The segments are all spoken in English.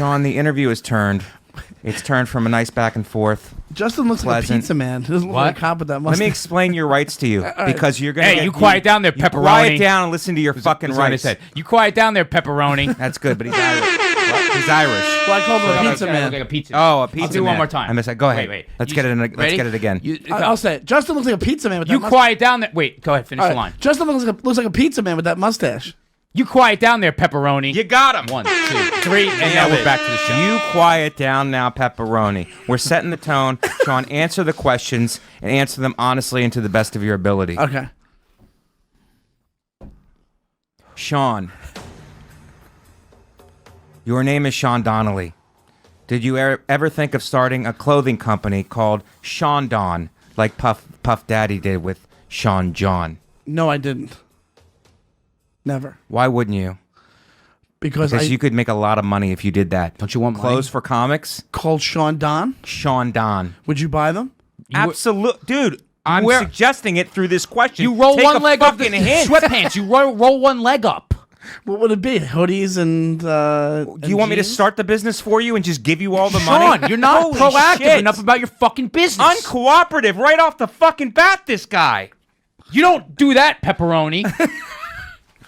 Sean, the interview is turned. It's turned from a nice back and forth. Justin looks like a pizza man. He doesn't look like a cop with that mustache. Let me explain your rights to you, because you're going to Hey, you quiet down there, pepperoni. Quiet down and listen to your fucking rights. You quiet down there, pepperoni. That's good, but he's Irish. What? He's Irish. Well, I called him a pizza man. Like a pizza. Oh, a pizza man. I'll do one more time. I missed that. Go ahead. Wait. Let's get it again. I'll say it. Justin looks like a pizza man with that mustache. You quiet down there. Wait, go ahead. Finish the line. Justin looks like a pizza man with that mustache. You quiet down there, pepperoni. You got him. 1, 2, 3, and now we're back to the show. You quiet down now, pepperoni. We're setting the tone. Sean, answer the questions and answer them honestly and to the best of your ability. Okay. Sean, your name is Sean Donnelly. Did you ever think of starting a clothing company called Sean Don, like Puff Daddy did with Sean John? No, I didn't. Never. Why wouldn't you? Because you could make a lot of money if you did that. Don't you want clothes money? For comics? Called Sean Don? Sean Don. Would you buy them? Absolutely. Dude, I'm suggesting it through this question. You roll one leg up the hint. sweatpants. You roll one leg up. What would it be? Hoodies and do you want me to start the business for you and just give you all the money? money? You're not Holy proactive shit. enough about your fucking business. Uncooperative right off the fucking bat, this guy. You don't do that, pepperoni.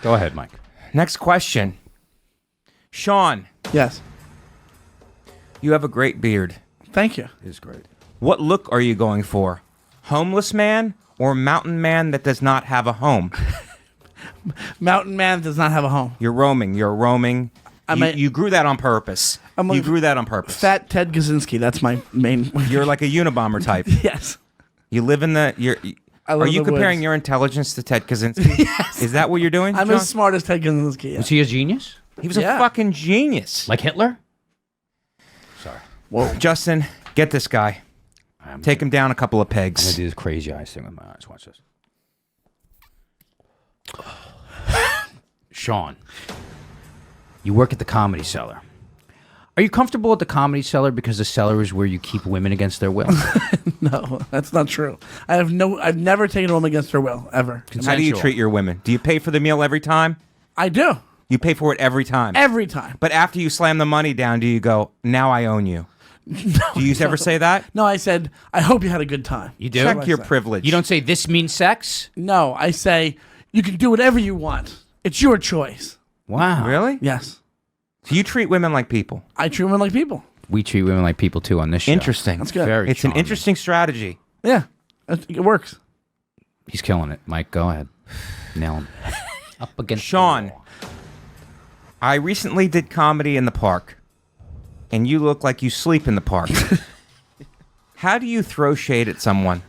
Go ahead, Mike. Next question. Sean. Yes. You have a great beard. Thank you. It is great. What look are you going for? Homeless man or mountain man that does not have a home? Mountain man does not have a home. You're roaming. You grew that on purpose. You grew that on purpose. Fat Ted Kaczynski. That's my main. You're like a Unabomber type. Yes. You live in the. Are you comparing woods. your intelligence to Ted Kaczynski? Yes. Is that what you're doing? I'm John? as smart as Ted Kaczynski. Yeah. Was he a genius? He was a fucking genius. Like Hitler? Sorry. Whoa. Justin, get this guy. Take him down a couple of pegs. I'm going to do this crazy eyes thing with my eyes. Watch this. Sean, you work at the Comedy Cellar. Are you comfortable at the Comedy Cellar because the cellar is where you keep women against their will? No, that's not true. I've never taken a woman against her will, ever. How do you treat your women? Do you pay for the meal every time? I do. You pay for it every time? Every time. But after you slam the money down, do you go, now I own you? No, do you ever say that? No, I said, I hope you had a good time. You do? Check your privilege. You don't say, this means sex? No, I say, you can do whatever you want. It's your choice. Wow. Really? Yes. So you treat women like people? I treat women like people. We treat women like people, too, on this show. Interesting. That's good. Very It's charming. an interesting strategy. Yeah. It works. He's killing it. Mike, go ahead. Nail him. Up against Sean, the wall. I recently did comedy in the park, and you look like you sleep in the park. How do you throw shade at someone?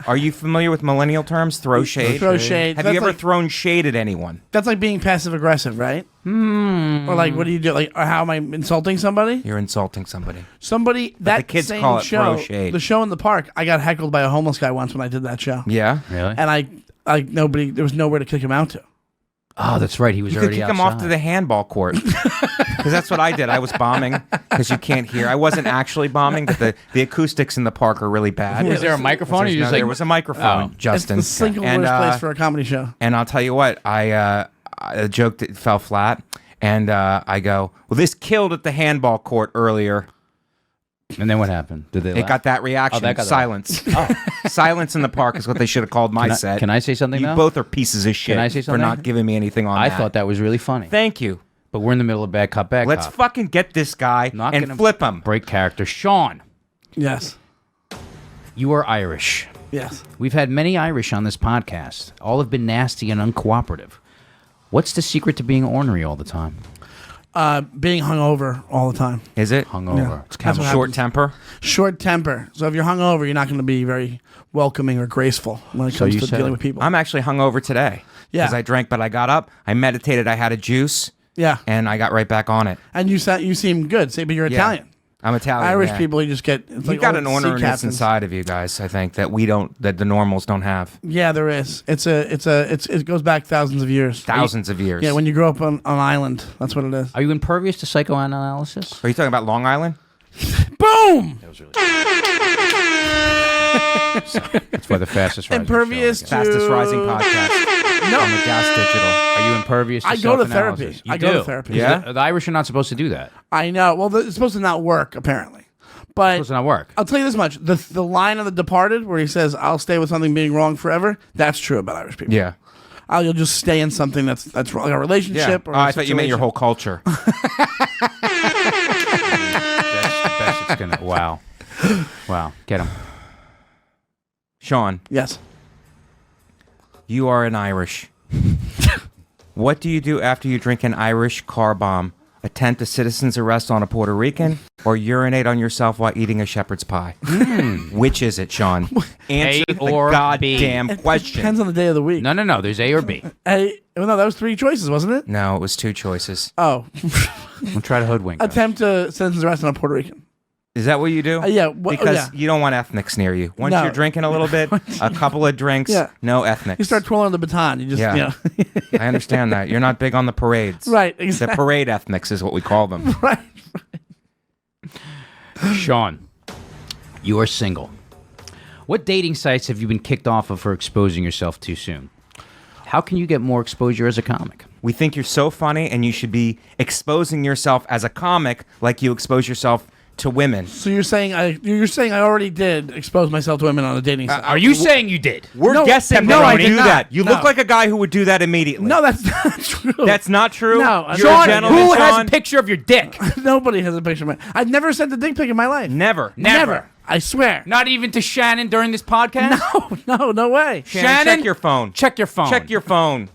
Are you familiar with millennial terms? Throw shade? Throw shade. Have That's you ever like- thrown shade at anyone? That's like being passive aggressive, right? Or like, what do you do? Like, or how am I insulting somebody? You're insulting somebody. Somebody that the kids same call it show, throw shade. the show in the park. I got heckled by a homeless guy once when I did that show. Yeah? Really? And there was nowhere to kick him out to. Oh, that's right. He was You could already kick outside. him off to the handball court. Because that's what I did. I was bombing because you can't hear. I wasn't actually bombing, but the acoustics in the park are really bad. Was there a microphone? Or you just there was a microphone, Justin. It's the single worst place for a comedy show. And I'll tell you what, a joke that fell flat, and I go, well, this killed at the handball court earlier. And then what happened? Did they It laugh? got that reaction. got that. Silence. Silence in the park is what they should have called my set. Can I say something You now? both are pieces of shit Can I say for something? not giving me anything on I that. thought that was really funny. Thank you. But we're in the middle of bad cop, bad Let's cop. fucking get this guy Not and gonna flip him. Break character. Sean, Yes. you are Irish. Yes. We've had many Irish on this podcast. All have been nasty and uncooperative. What's the secret to being ornery all the time? Being hungover all the time. Is it? Hungover. Yeah. It's kind That's of what Short happens. temper? Short temper. So if you're hungover, you're not going to be very welcoming or graceful when it comes you to said dealing it. with people. I'm actually hungover today. Yeah. Because I drank, but I got up, I meditated, I had a juice, yeah. and I got right back on it. And you seem good. Say, but you're Yeah. Italian. I'm Italian. Irish yeah. people, you just get. It's You like got old an sea orneriness captains. inside of you guys, I think, that the normals don't have. Yeah, there is. It goes back thousands of years. Thousands of years. Yeah, when you grow up on an island, that's what it is. Are you impervious to psychoanalysis? Are you talking about Long Island? Boom! That was really That's why the fastest rising Impervious show, I guess. Fastest rising podcast on the Gas Digital. Are you impervious to I go to self-analysis? therapy. You I go to do? therapy. Yeah? The Irish are not supposed to do that. I know. Well, it's supposed to not work apparently, but It's supposed to not work. I'll tell you this much: the line of The Departed where he says, "I'll stay with something being wrong forever." That's true about Irish people. Yeah. You'll just stay in something that's wrong, like a relationship. Or Oh, a I thought you meant your situation. whole culture. That's it's gonna. Wow. Wow. Get him. Sean, Yes. you are an Irish. What do you do after you drink an Irish car bomb? Attempt a citizen's arrest on a Puerto Rican, or urinate on yourself while eating a shepherd's pie? Which is it, Sean? Answer A the or goddamn It question. depends on the day of the week. No. There's A or B. Well, no, that was 3 choices, wasn't it? No, it was 2 choices. Oh, We'll try to hoodwink. us. attempt a citizen's arrest on a Puerto Rican. Is that what you do? Yeah, Because you don't want ethnics near you. Once No. you're drinking a little bit, a couple of drinks, Yeah. no ethnics. You start twirling the baton. You just, Yeah. you know. I understand that. You're not big on the parades. Right, The exactly. parade ethnics is what we call them. Right. Sean, you are single. What dating sites have you been kicked off of for exposing yourself too soon? How can you get more exposure as a comic? We think you're so funny, and you should be exposing yourself as a comic like you expose yourself to women. So you're saying I already did expose myself to women on a dating site. Are you saying you did? We're No, guessing no, that I you did do not. that. You No. look like a guy who would do that immediately. No, that's not true. That's not true. No, You're Sean, a gentleman, Who has Sean. a picture of your dick? Nobody has a picture of me. I've never sent a dick pic in my life. Never. Never. I swear. Not even to Shannon during this podcast? No way. Shannon, check your phone. Check your phone. Check your phone.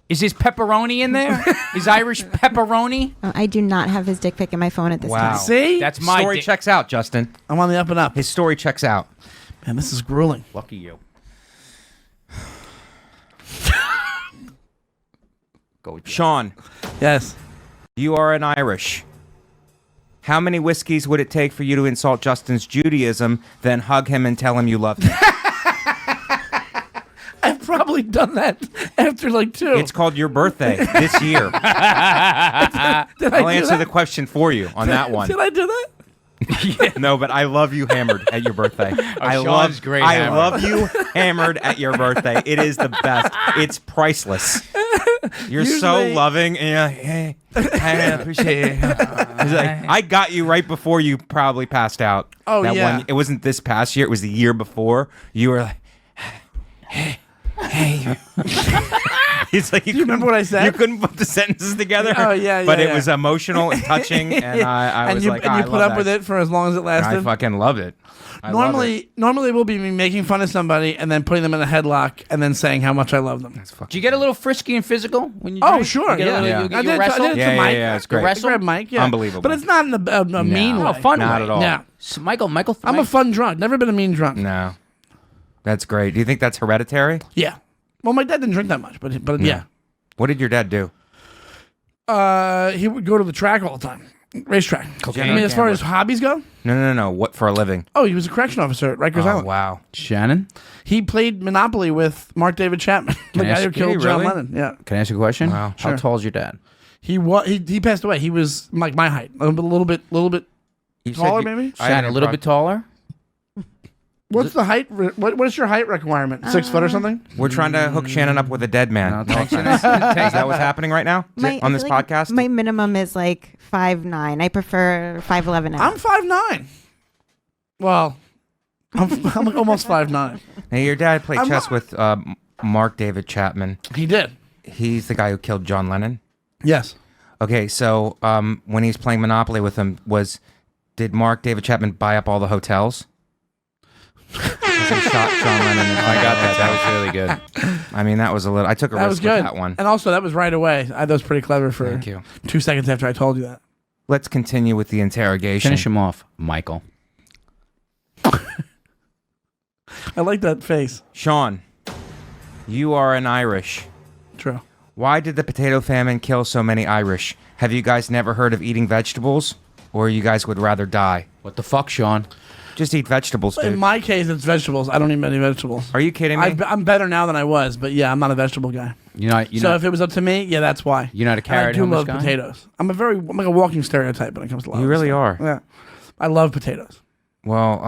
Is his pepperoni in there? Is Irish pepperoni? I do not have his dick pic in my phone at this Wow. time. See? That's my Story dick. checks out, Justin. I'm on the up and up. His story checks out. Man, this is grueling. Lucky you. Go with Sean, Yes. you are an Irish. How many whiskeys would it take for you to insult Justin's Judaism, then hug him and tell him you love him? I've probably done that after like 2. It's called your birthday this year. Did I I'll do answer that? the question for you on that one. Did I do that? No, but I love you hammered at your birthday. Sean's great I hammered. love you hammered at your birthday. It is the best. It's priceless. You're so Usually- loving. And you're like, hey, I appreciate it. He's like, I got you right before you probably passed out. Oh, yeah. It wasn't this past year. It was the year before. You were like, hey. He's like, Do you remember what I said? You couldn't put the sentences together. Oh, yeah, But yeah. it was emotional and touching, and I was you, like, and I you put love up that. with it for as long as it lasted. I fucking love it. I love it. Normally we'll be making fun of somebody and then putting them in a headlock and then saying how much I love them. Do you get a little frisky and physical when you Oh, drink? sure, You get a yeah. little- Yeah. You, I you did, wrestle? I did Yeah, to Mike. yeah, it's great. Wrestle? I grabbed Mike, yeah. Unbelievable. But it's not in a mean No, way. fun Not way. at all. Yeah. So Michael, I'm a fun drunk. Never been a mean drunk. No, that's great. Do you think that's hereditary? Yeah. Well, my dad didn't drink that much, but yeah. What did your dad do? He would go to the track all the time. Racetrack. Cocaine. I mean, as far as hobbies go, No. What for a living? oh, he was a correction officer at Rikers Oh, Island. wow. Shannon, He played Monopoly with Mark David Chapman, the I guy ask- who did killed he John really? Lennon. Yeah. can I ask you a question? Wow. How Sure. tall is your dad? He passed away. He was like my height, a little bit You said taller, you- maybe. I Shannon, had a little bit taller? What's the height? What is your height requirement? 6 foot or something? We're trying to hook Shannon up with a dead man. No, No thanks. offense. Is that what's happening right now on this I feel like podcast? My minimum is like 5'9". I prefer 5'11". now. I'm 5'9". Well, I'm like almost 5'9". Hey, your dad played I'm chess not- with Mark David Chapman. He did. He's the guy who killed John Lennon. Yes. Okay, so when he's playing Monopoly with him, did Mark David Chapman buy up all the hotels? 'Cause he shot John Lennon. I got that. That was really good. I mean, that was a little. I took a That risk was good. with that one. And also, that was right away. That was pretty clever for Thank you. 2 seconds after I told you that. Let's continue with the interrogation. Finish him off, Michael. I like that face. Sean, you are an Irish. True. Why did the potato famine kill so many Irish? Have you guys never heard of eating vegetables? Or you guys would rather die? What the fuck, Sean? Just eat vegetables, In dude. my case, it's vegetables. I don't eat many vegetables. Are you kidding me? I'm better now than I was, but yeah, I'm not a vegetable guy. You're not. So if it was up to me, yeah, that's why. You're not a And carrot I do hummus love guy? potatoes. I'm like a walking stereotype when it comes to a lot You of really stuff. are. Yeah. I love potatoes. Well,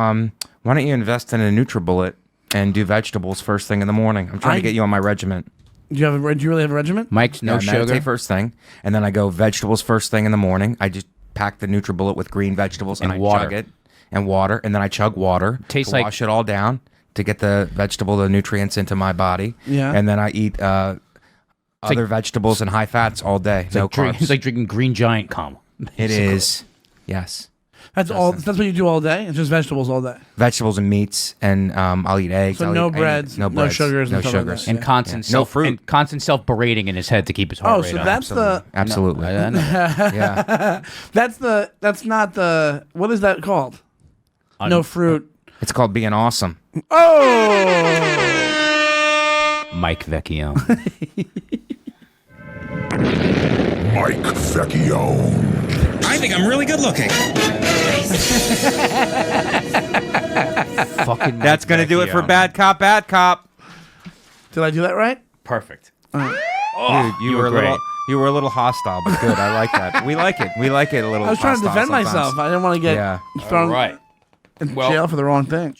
why don't you invest in a NutriBullet and do vegetables first thing in the morning? I'm trying to get you on my regiment. Do you really have a regiment? Mike's no I sugar. meditate first thing, and then I go vegetables first thing in the morning. I just pack the NutriBullet with green vegetables and I water. chug it, and water, and then I chug water Tastes to like- wash it all down to get the nutrients into my body. Yeah. And then I eat other vegetables and high fats all day. No carbs. It's like drinking Green Giant cum. It is. Yes. That's all. That's what you do all day. It's just vegetables all day. Vegetables and meats, and I'll eat eggs. So I'll no eat breads, no sugars, no and stuff like sugars. that. And constant No self fruit. and constant self berating in his head to keep his heart Oh, rate so up. that's Absolutely. I know. Yeah. that's not the. What is that called? No fruit. It's called being awesome. Oh. Mike Vecchione. Mike Vecchione. I think I'm really good looking. Fucking Mike That's going to do it for Vecchione. Bad Cop, Bad Cop. Did I do that right? Perfect. Dude, you were a great. little hostile, but good. I like that. We like it. We like it a little. I was trying to hostile defend sometimes. myself. I didn't want to get Yeah. thrown All right. in Well- jail for the wrong thing.